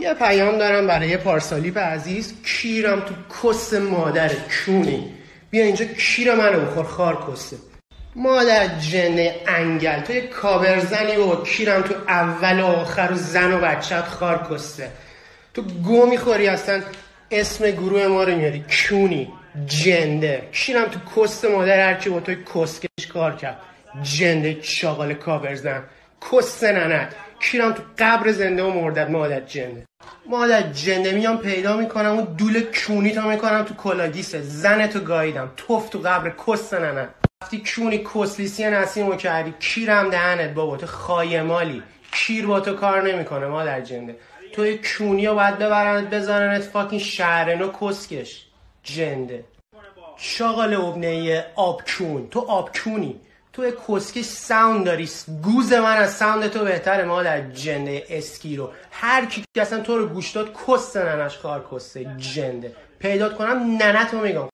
یه پیام دارم برای یه پارسالیپ عزیز. کیرم تو کس مادر کونی، بیا اینجا کیر منو بخور خار کسه. مادر جنده انگل، تو یه کابرزنی و کیرم تو اول و آخر و زن و بچت خار کسه. تو گو میخوری اصلا اسم گروه ما رو میاری کونی جنده. کیرم تو کس مادر هرکی با توی کسکش کار کرد جنده شاغال کابرزن کس ننت. کیرم تو قبر زنده و مردد مادر جنده. مادر جنده میام پیدا میکنم اون دول کونی تا میکنم تو کلاگیسه زنتو گاییدم توف تو قبر کس ننت. وقتی کونی کسلیسی نسیمو کردی کیرم دهنت بابا تو خایمالی. کیر با تو کار نمیکنه مادر جنده. توی کونی رو باید ببرنت بذارنت فاکین شهرنو کسکش جنده شاغال ابنه آب کون. تو آب کونی، تو کسکش ساوند داری. گوز من از ساوند تو بهتره مادر جنده اسکیرو. هر کی که اصلا تو رو گوش داد کس ننش کار کسه جنده. پیدات کنم ننتو میگم.